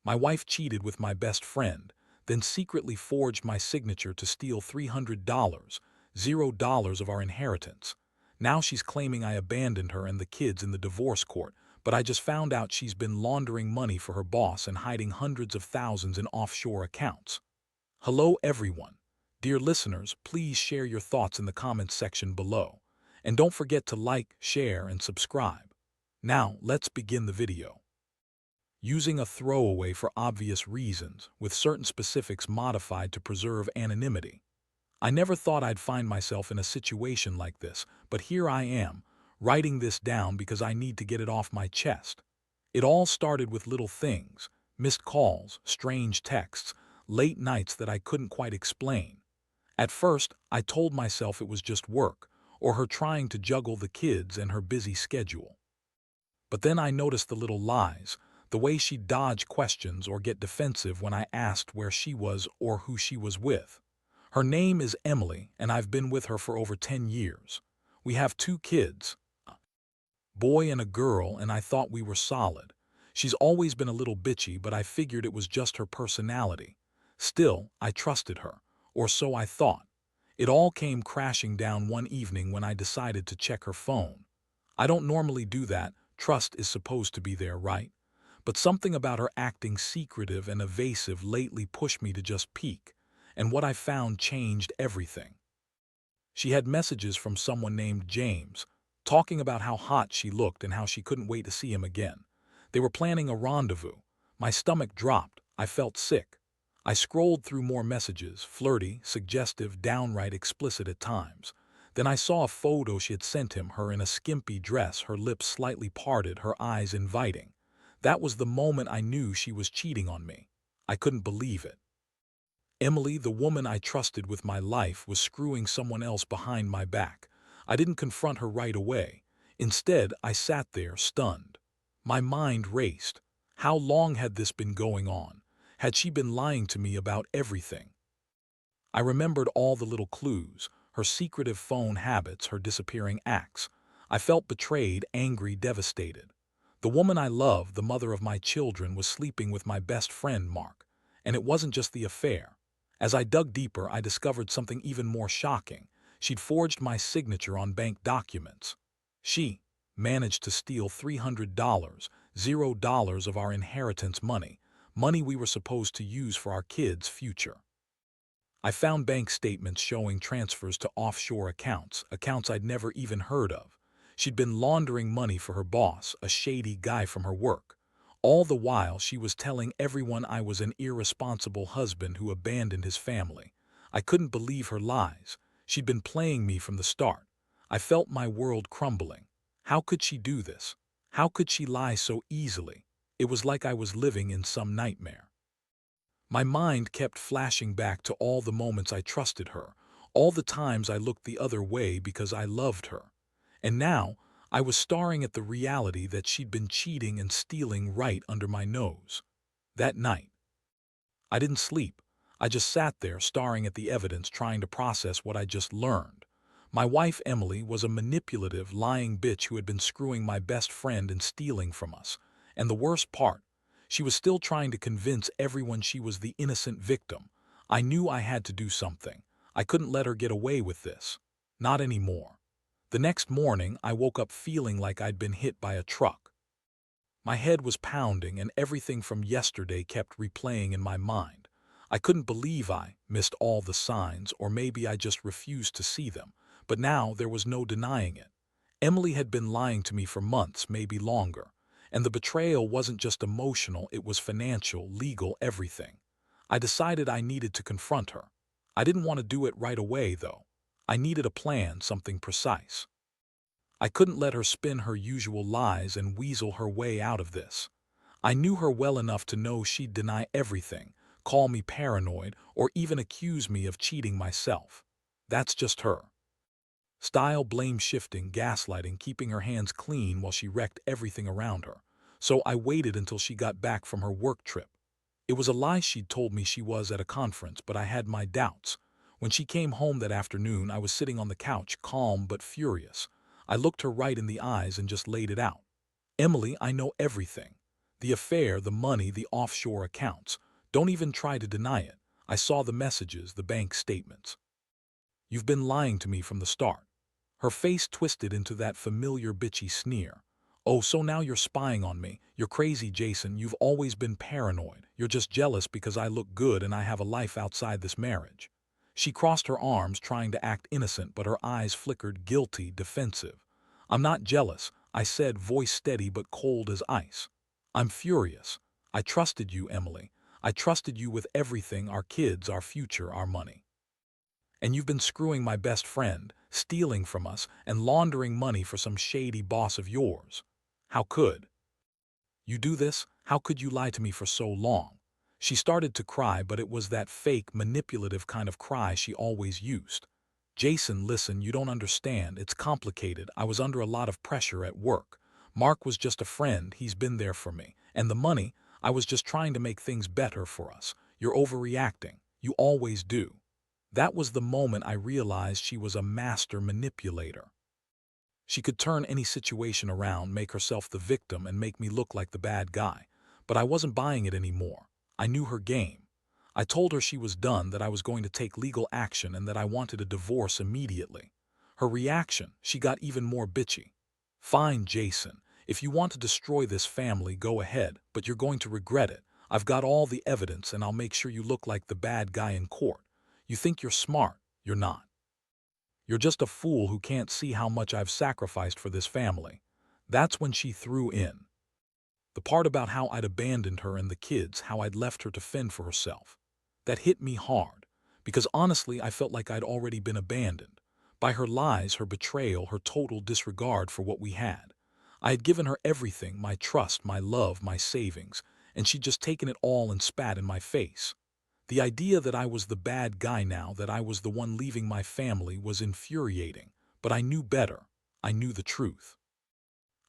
My wife cheated with my best friend, then secretly forged my signature to steal $300, $0 of our inheritance. Now she's claiming I abandoned her and the kids in the divorce court, but I just found out she's been laundering money for her boss and hiding hundreds of thousands in offshore accounts. Hello everyone. Dear listeners, please share your thoughts in the comments section below. And don't forget to like, share, and subscribe. Now, let's begin the video. Using a throwaway for obvious reasons, with certain specifics modified to preserve anonymity. I never thought I'd find myself in a situation like this, but here I am, writing this down because I need to get it off my chest. It all started with little things, missed calls, strange texts, late nights that I couldn't quite explain. At first, I told myself it was just work, or her trying to juggle the kids and her busy schedule. But then I noticed the little lies, the way she'd dodge questions or get defensive when I asked where she was or who she was with. Her name is Emily, and I've been with her for over 10 years. We have 2 kids, a boy and a girl, and I thought we were solid. She's always been a little bitchy, but I figured it was just her personality. Still, I trusted her, or so I thought. It all came crashing down one evening when I decided to check her phone. I don't normally do that. Trust is supposed to be there, right? But something about her acting secretive and evasive lately pushed me to just peek, and what I found changed everything. She had messages from someone named James, talking about how hot she looked and how she couldn't wait to see him again. They were planning a rendezvous. My stomach dropped. I felt sick. I scrolled through more messages, flirty, suggestive, downright explicit at times. Then I saw a photo she had sent him, her in a skimpy dress, her lips slightly parted, her eyes inviting. That was the moment I knew she was cheating on me. I couldn't believe it. Emily, the woman I trusted with my life, was screwing someone else behind my back. I didn't confront her right away. Instead, I sat there, stunned. My mind raced. How long had this been going on? Had she been lying to me about everything? I remembered all the little clues, her secretive phone habits, her disappearing acts. I felt betrayed, angry, devastated. The woman I loved, the mother of my children, was sleeping with my best friend, Mark. And it wasn't just the affair. As I dug deeper, I discovered something even more shocking. She'd forged my signature on bank documents. She managed to steal $300, $0 of our inheritance money, money we were supposed to use for our kids' future. I found bank statements showing transfers to offshore accounts, accounts I'd never even heard of. She'd been laundering money for her boss, a shady guy from her work. All the while, she was telling everyone I was an irresponsible husband who abandoned his family. I couldn't believe her lies. She'd been playing me from the start. I felt my world crumbling. How could she do this? How could she lie so easily? It was like I was living in some nightmare. My mind kept flashing back to all the moments I trusted her, all the times I looked the other way because I loved her. And now, I was staring at the reality that she'd been cheating and stealing right under my nose. That night, I didn't sleep. I just sat there staring at the evidence, trying to process what I just learned. My wife, Emily, was a manipulative, lying bitch who had been screwing my best friend and stealing from us. And the worst part, she was still trying to convince everyone she was the innocent victim. I knew I had to do something. I couldn't let her get away with this. Not anymore. The next morning, I woke up feeling like I'd been hit by a truck. My head was pounding and everything from yesterday kept replaying in my mind. I couldn't believe I missed all the signs, or maybe I just refused to see them. But now there was no denying it. Emily had been lying to me for months, maybe longer. And the betrayal wasn't just emotional, it was financial, legal, everything. I decided I needed to confront her. I didn't want to do it right away, though. I needed a plan, something precise. I couldn't let her spin her usual lies and weasel her way out of this. I knew her well enough to know she'd deny everything, call me paranoid, or even accuse me of cheating myself. That's just her. Style, blame shifting, gaslighting, keeping her hands clean while she wrecked everything around her. So I waited until she got back from her work trip. It was a lie she'd told me she was at a conference, but I had my doubts. When she came home that afternoon, I was sitting on the couch, calm but furious. I looked her right in the eyes and just laid it out. Emily, I know everything. The affair, the money, the offshore accounts. Don't even try to deny it. I saw the messages, the bank statements. You've been lying to me from the start. Her face twisted into that familiar bitchy sneer. Oh, so now you're spying on me. You're crazy, Jason. You've always been paranoid. You're just jealous because I look good and I have a life outside this marriage. She crossed her arms, trying to act innocent, but her eyes flickered, guilty, defensive. I'm not jealous, I said, voice steady but cold as ice. I'm furious. I trusted you, Emily. I trusted you with everything, our kids, our future, our money. And you've been screwing my best friend, stealing from us, and laundering money for some shady boss of yours. How could you do this? How could you lie to me for so long? She started to cry, but it was that fake, manipulative kind of cry she always used. Jason, listen, you don't understand. It's complicated. I was under a lot of pressure at work. Mark was just a friend. He's been there for me. And the money, I was just trying to make things better for us. You're overreacting. You always do. That was the moment I realized she was a master manipulator. She could turn any situation around, make herself the victim, and make me look like the bad guy. But I wasn't buying it anymore. I knew her game. I told her she was done, that I was going to take legal action, and that I wanted a divorce immediately. Her reaction, she got even more bitchy. Fine, Jason. If you want to destroy this family, go ahead, but you're going to regret it. I've got all the evidence, and I'll make sure you look like the bad guy in court. You think you're smart. You're not. You're just a fool who can't see how much I've sacrificed for this family. That's when she threw in. The part about how I'd abandoned her and the kids, how I'd left her to fend for herself. That hit me hard, because honestly I felt like I'd already been abandoned. By her lies, her betrayal, her total disregard for what we had. I had given her everything, my trust, my love, my savings, and she'd just taken it all and spat in my face. The idea that I was the bad guy now, that I was the one leaving my family, was infuriating, but I knew better. I knew the truth.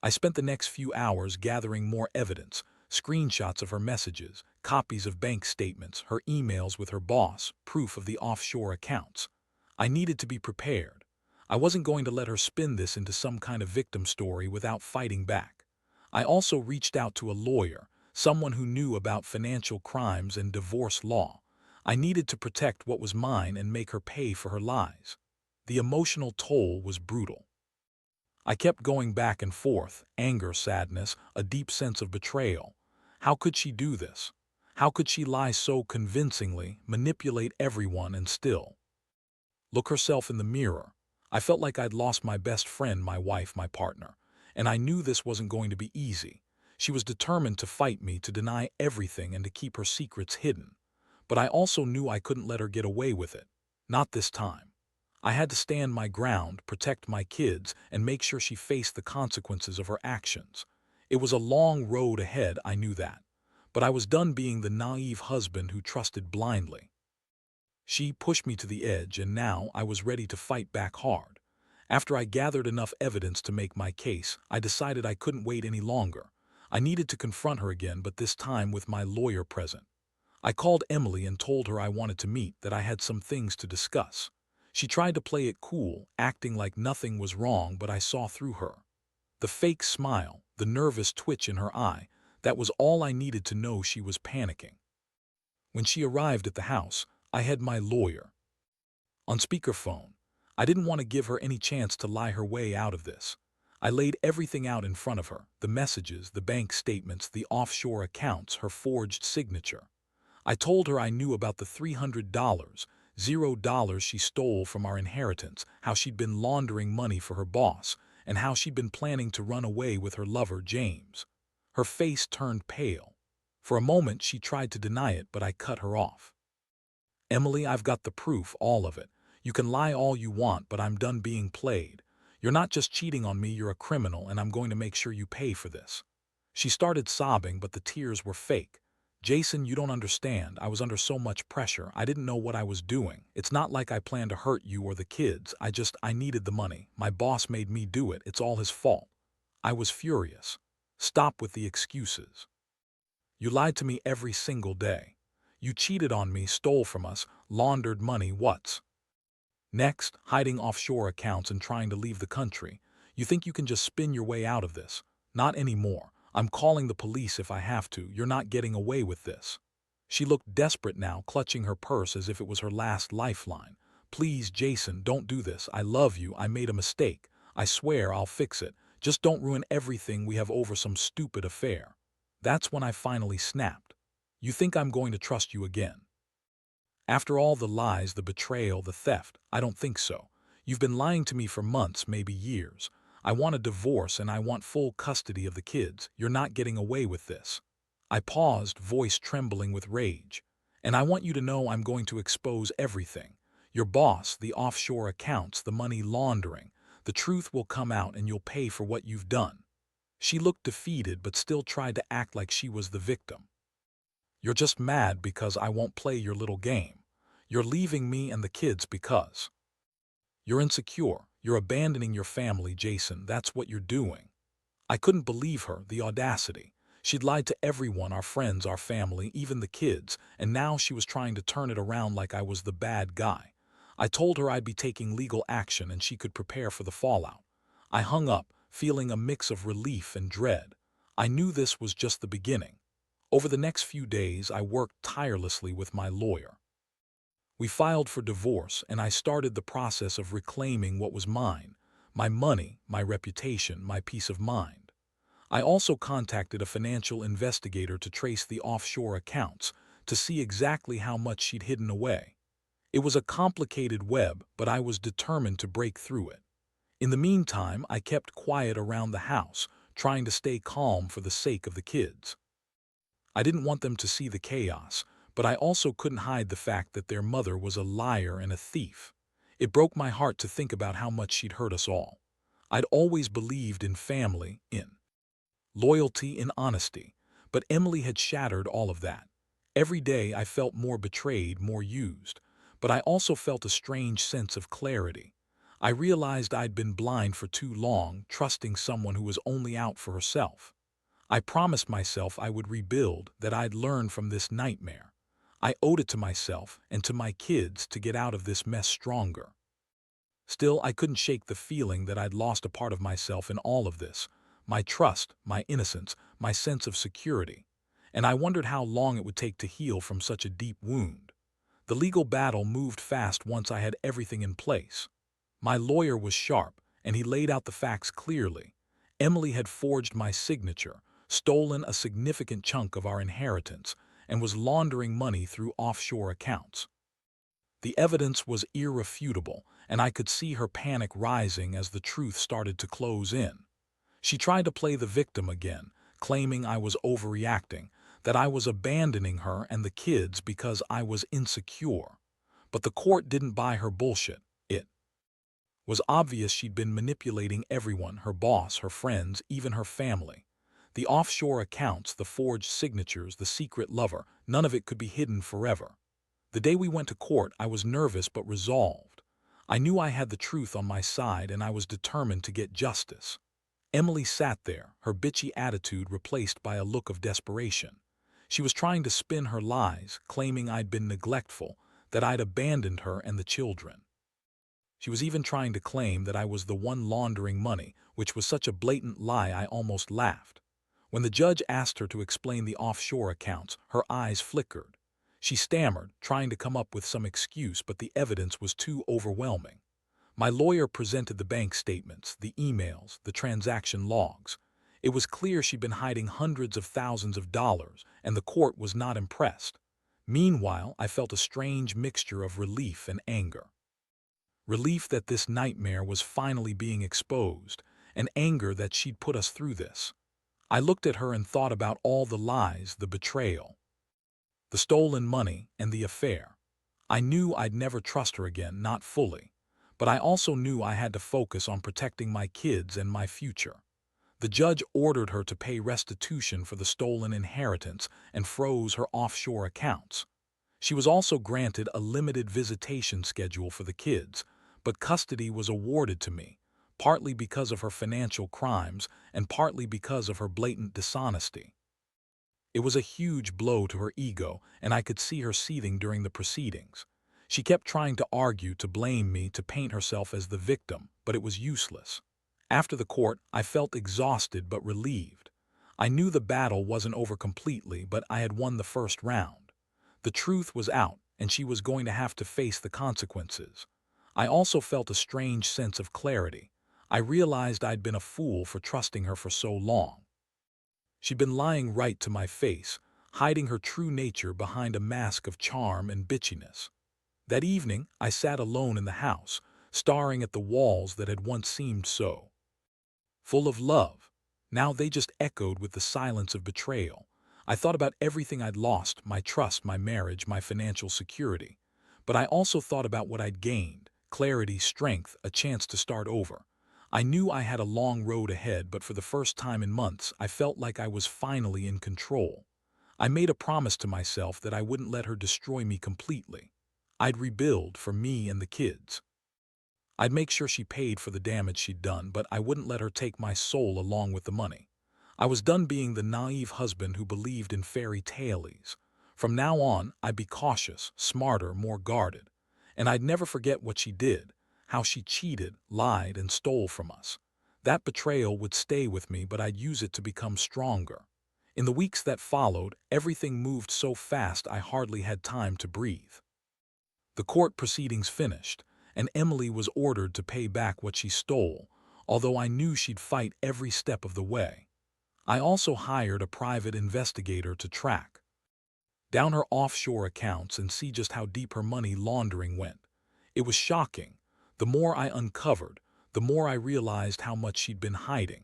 I spent the next few hours gathering more evidence, screenshots of her messages, copies of bank statements, her emails with her boss, proof of the offshore accounts. I needed to be prepared. I wasn't going to let her spin this into some kind of victim story without fighting back. I also reached out to a lawyer, someone who knew about financial crimes and divorce law. I needed to protect what was mine and make her pay for her lies. The emotional toll was brutal. I kept going back and forth, anger, sadness, a deep sense of betrayal. How could she do this? How could she lie so convincingly, manipulate everyone, and still look herself in the mirror? I felt like I'd lost my best friend, my wife, my partner, and I knew this wasn't going to be easy. She was determined to fight me, to deny everything, and to keep her secrets hidden. But I also knew I couldn't let her get away with it. Not this time. I had to stand my ground, protect my kids, and make sure she faced the consequences of her actions. It was a long road ahead, I knew that. But I was done being the naive husband who trusted blindly. She pushed me to the edge, and now I was ready to fight back hard. After I gathered enough evidence to make my case, I decided I couldn't wait any longer. I needed to confront her again, but this time with my lawyer present. I called Emily and told her I wanted to meet, that I had some things to discuss. She tried to play it cool, acting like nothing was wrong, but I saw through her. The fake smile, the nervous twitch in her eye, that was all I needed to know she was panicking. When she arrived at the house, I had my lawyer on speakerphone. I didn't want to give her any chance to lie her way out of this. I laid everything out in front of her, the messages, the bank statements, the offshore accounts, her forged signature. I told her I knew about the $300, $0 she stole from our inheritance, how she'd been laundering money for her boss, and how she'd been planning to run away with her lover, James. Her face turned pale. For a moment she tried to deny it, but I cut her off. Emily, I've got the proof, all of it. You can lie all you want, but I'm done being played. You're not just cheating on me, you're a criminal, and I'm going to make sure you pay for this. She started sobbing, but the tears were fake. Jason, you don't understand. I was under so much pressure. I didn't know what I was doing. It's not like I planned to hurt you or the kids. I needed the money. My boss made me do it. It's all his fault. I was furious. Stop with the excuses. You lied to me every single day. You cheated on me, stole from us, laundered money. What's next? Hiding offshore accounts and trying to leave the country. You think you can just spin your way out of this? Not anymore. I'm calling the police if I have to. You're not getting away with this." She looked desperate now, clutching her purse as if it was her last lifeline. "Please, Jason, don't do this. I love you. I made a mistake. I swear I'll fix it. Just don't ruin everything we have over some stupid affair." That's when I finally snapped. "You think I'm going to trust you again? After all the lies, the betrayal, the theft, I don't think so. You've been lying to me for months, maybe years. I want a divorce and I want full custody of the kids. You're not getting away with this." I paused, voice trembling with rage. "And I want you to know I'm going to expose everything. Your boss, the offshore accounts, the money laundering. The truth will come out and you'll pay for what you've done." She looked defeated but still tried to act like she was the victim. "You're just mad because I won't play your little game. You're leaving me and the kids because you're insecure. You're abandoning your family, Jason. That's what you're doing." I couldn't believe her, the audacity. She'd lied to everyone, our friends, our family, even the kids, and now she was trying to turn it around like I was the bad guy. I told her I'd be taking legal action and she could prepare for the fallout. I hung up, feeling a mix of relief and dread. I knew this was just the beginning. Over the next few days, I worked tirelessly with my lawyer. We filed for divorce, and I started the process of reclaiming what was mine: my money, my reputation, my peace of mind. I also contacted a financial investigator to trace the offshore accounts, to see exactly how much she'd hidden away. It was a complicated web, but I was determined to break through it. In the meantime, I kept quiet around the house, trying to stay calm for the sake of the kids. I didn't want them to see the chaos, but I also couldn't hide the fact that their mother was a liar and a thief. It broke my heart to think about how much she'd hurt us all. I'd always believed in family, in loyalty, in honesty, but Emily had shattered all of that. Every day I felt more betrayed, more used, but I also felt a strange sense of clarity. I realized I'd been blind for too long, trusting someone who was only out for herself. I promised myself I would rebuild, that I'd learn from this nightmare. I owed it to myself and to my kids to get out of this mess stronger. Still, I couldn't shake the feeling that I'd lost a part of myself in all of this: my trust, my innocence, my sense of security. And I wondered how long it would take to heal from such a deep wound. The legal battle moved fast once I had everything in place. My lawyer was sharp, and he laid out the facts clearly. Emily had forged my signature, stolen a significant chunk of our inheritance, and was laundering money through offshore accounts. The evidence was irrefutable, and I could see her panic rising as the truth started to close in. She tried to play the victim again, claiming I was overreacting, that I was abandoning her and the kids because I was insecure. But the court didn't buy her bullshit. It was obvious she'd been manipulating everyone: her boss, her friends, even her family. The offshore accounts, the forged signatures, the secret lover, none of it could be hidden forever. The day we went to court, I was nervous but resolved. I knew I had the truth on my side and I was determined to get justice. Emily sat there, her bitchy attitude replaced by a look of desperation. She was trying to spin her lies, claiming I'd been neglectful, that I'd abandoned her and the children. She was even trying to claim that I was the one laundering money, which was such a blatant lie I almost laughed. When the judge asked her to explain the offshore accounts, her eyes flickered. She stammered, trying to come up with some excuse, but the evidence was too overwhelming. My lawyer presented the bank statements, the emails, the transaction logs. It was clear she'd been hiding hundreds of thousands of dollars, and the court was not impressed. Meanwhile, I felt a strange mixture of relief and anger. Relief that this nightmare was finally being exposed, and anger that she'd put us through this. I looked at her and thought about all the lies, the betrayal, the stolen money, and the affair. I knew I'd never trust her again, not fully. But I also knew I had to focus on protecting my kids and my future. The judge ordered her to pay restitution for the stolen inheritance and froze her offshore accounts. She was also granted a limited visitation schedule for the kids, but custody was awarded to me, partly because of her financial crimes and partly because of her blatant dishonesty. It was a huge blow to her ego, and I could see her seething during the proceedings. She kept trying to argue, to blame me, to paint herself as the victim, but it was useless. After the court, I felt exhausted but relieved. I knew the battle wasn't over completely, but I had won the first round. The truth was out, and she was going to have to face the consequences. I also felt a strange sense of clarity. I realized I'd been a fool for trusting her for so long. She'd been lying right to my face, hiding her true nature behind a mask of charm and bitchiness. That evening, I sat alone in the house, staring at the walls that had once seemed so full of love. Now they just echoed with the silence of betrayal. I thought about everything I'd lost, my trust, my marriage, my financial security. But I also thought about what I'd gained: clarity, strength, a chance to start over. I knew I had a long road ahead, but for the first time in months, I felt like I was finally in control. I made a promise to myself that I wouldn't let her destroy me completely. I'd rebuild for me and the kids. I'd make sure she paid for the damage she'd done, but I wouldn't let her take my soul along with the money. I was done being the naive husband who believed in fairy tales. From now on, I'd be cautious, smarter, more guarded. And I'd never forget what she did, how she cheated, lied, and stole from us. That betrayal would stay with me, but I'd use it to become stronger. In the weeks that followed, everything moved so fast I hardly had time to breathe. The court proceedings finished, and Emily was ordered to pay back what she stole, although I knew she'd fight every step of the way. I also hired a private investigator to track down her offshore accounts and see just how deep her money laundering went. It was shocking. The more I uncovered, the more I realized how much she'd been hiding.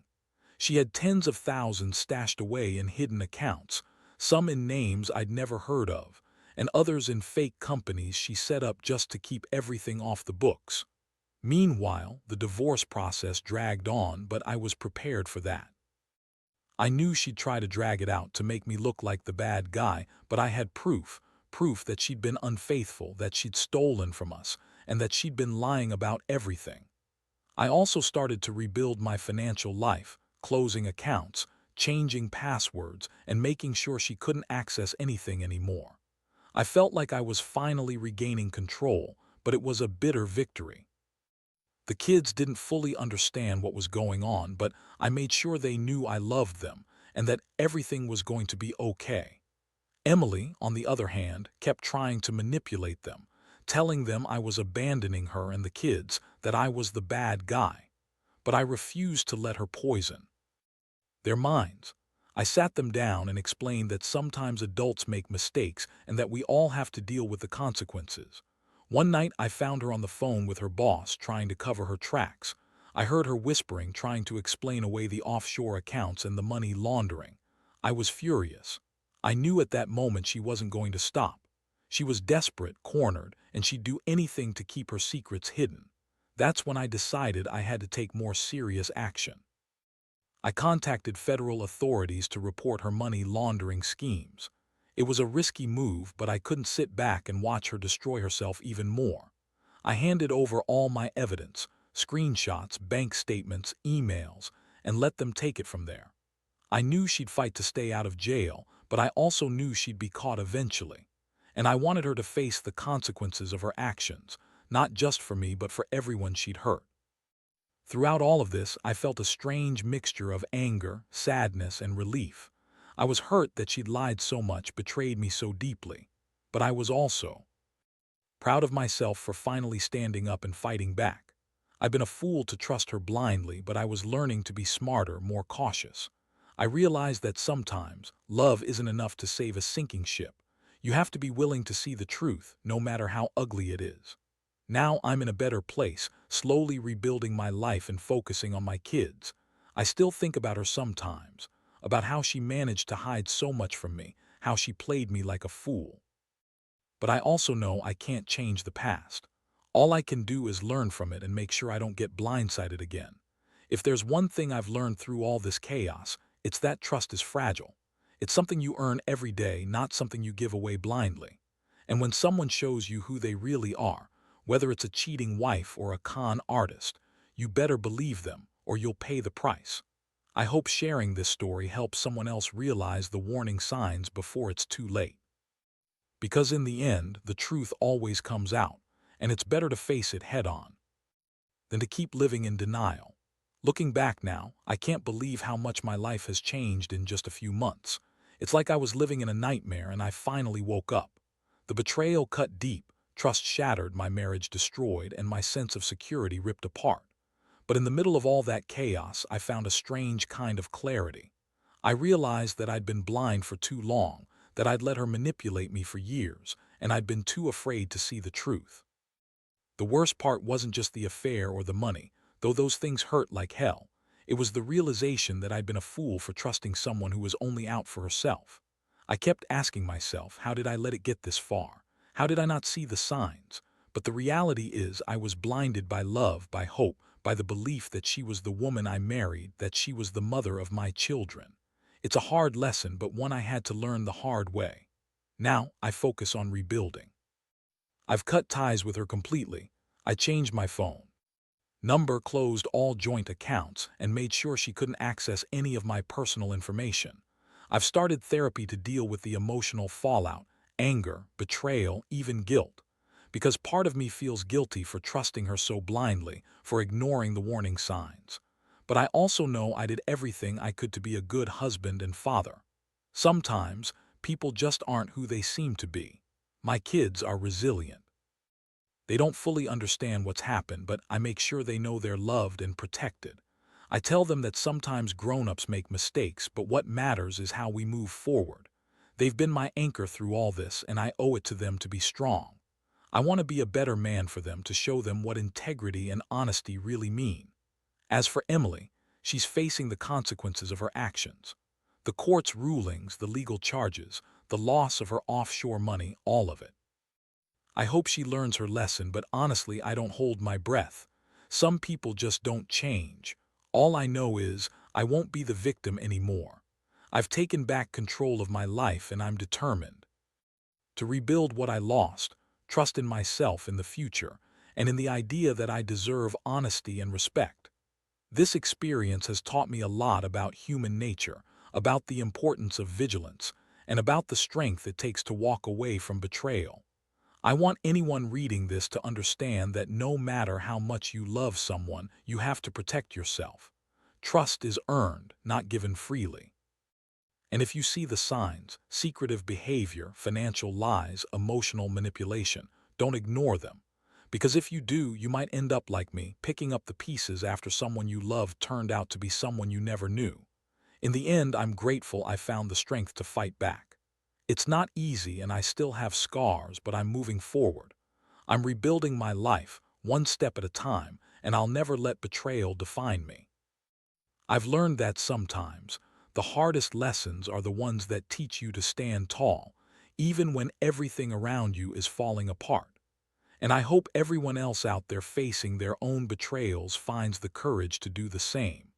She had tens of thousands stashed away in hidden accounts, some in names I'd never heard of, and others in fake companies she set up just to keep everything off the books. Meanwhile, the divorce process dragged on, but I was prepared for that. I knew she'd try to drag it out to make me look like the bad guy, but I had proof that she'd been unfaithful, that she'd stolen from us, and that she'd been lying about everything. I also started to rebuild my financial life, closing accounts, changing passwords, and making sure she couldn't access anything anymore. I felt like I was finally regaining control, but it was a bitter victory. The kids didn't fully understand what was going on, but I made sure they knew I loved them and that everything was going to be okay. Emily, on the other hand, kept trying to manipulate them, telling them I was abandoning her and the kids, that I was the bad guy. But I refused to let her poison their minds. I sat them down and explained that sometimes adults make mistakes and that we all have to deal with the consequences. One night I found her on the phone with her boss trying to cover her tracks. I heard her whispering, trying to explain away the offshore accounts and the money laundering. I was furious. I knew at that moment she wasn't going to stop. She was desperate, cornered, and she'd do anything to keep her secrets hidden. That's when I decided I had to take more serious action. I contacted federal authorities to report her money laundering schemes. It was a risky move, but I couldn't sit back and watch her destroy herself even more. I handed over all my evidence, screenshots, bank statements, emails, and let them take it from there. I knew she'd fight to stay out of jail, but I also knew she'd be caught eventually. And I wanted her to face the consequences of her actions, not just for me, but for everyone she'd hurt. Throughout all of this, I felt a strange mixture of anger, sadness, and relief. I was hurt that she'd lied so much, betrayed me so deeply. But I was also proud of myself for finally standing up and fighting back. I've been a fool to trust her blindly, but I was learning to be smarter, more cautious. I realized that sometimes love isn't enough to save a sinking ship. You have to be willing to see the truth, no matter how ugly it is. Now I'm in a better place, slowly rebuilding my life and focusing on my kids. I still think about her sometimes, about how she managed to hide so much from me, how she played me like a fool. But I also know I can't change the past. All I can do is learn from it and make sure I don't get blindsided again. If there's one thing I've learned through all this chaos, it's that trust is fragile. It's something you earn every day, not something you give away blindly. And when someone shows you who they really are, whether it's a cheating wife or a con artist, you better believe them or you'll pay the price. I hope sharing this story helps someone else realize the warning signs before it's too late. Because in the end, the truth always comes out, and it's better to face it head on than to keep living in denial. Looking back now, I can't believe how much my life has changed in just a few months. It's like I was living in a nightmare and I finally woke up. The betrayal cut deep, trust shattered, my marriage destroyed, and my sense of security ripped apart. But in the middle of all that chaos, I found a strange kind of clarity. I realized that I'd been blind for too long, that I'd let her manipulate me for years, and I'd been too afraid to see the truth. The worst part wasn't just the affair or the money, though those things hurt like hell. It was the realization that I'd been a fool for trusting someone who was only out for herself. I kept asking myself, how did I let it get this far? How did I not see the signs? But the reality is I was blinded by love, by hope, by the belief that she was the woman I married, that she was the mother of my children. It's a hard lesson, but one I had to learn the hard way. Now I focus on rebuilding. I've cut ties with her completely. I changed my phone number, closed all joint accounts, and made sure she couldn't access any of my personal information. I've started therapy to deal with the emotional fallout, anger, betrayal, even guilt. Because part of me feels guilty for trusting her so blindly, for ignoring the warning signs. But I also know I did everything I could to be a good husband and father. Sometimes, people just aren't who they seem to be. My kids are resilient. They don't fully understand what's happened, but I make sure they know they're loved and protected. I tell them that sometimes grown-ups make mistakes, but what matters is how we move forward. They've been my anchor through all this, and I owe it to them to be strong. I want to be a better man for them, to show them what integrity and honesty really mean. As for Emily, she's facing the consequences of her actions. The court's rulings, the legal charges, the loss of her offshore money, all of it. I hope she learns her lesson, but honestly, I don't hold my breath. Some people just don't change. All I know is I won't be the victim anymore. I've taken back control of my life, and I'm determined to rebuild what I lost, trust in myself in the future, and in the idea that I deserve honesty and respect. This experience has taught me a lot about human nature, about the importance of vigilance, and about the strength it takes to walk away from betrayal. I want anyone reading this to understand that no matter how much you love someone, you have to protect yourself. Trust is earned, not given freely. And if you see the signs, secretive behavior, financial lies, emotional manipulation, don't ignore them. Because if you do, you might end up like me, picking up the pieces after someone you loved turned out to be someone you never knew. In the end, I'm grateful I found the strength to fight back. It's not easy and I still have scars, but I'm moving forward. I'm rebuilding my life, one step at a time, and I'll never let betrayal define me. I've learned that sometimes the hardest lessons are the ones that teach you to stand tall, even when everything around you is falling apart. And I hope everyone else out there facing their own betrayals finds the courage to do the same.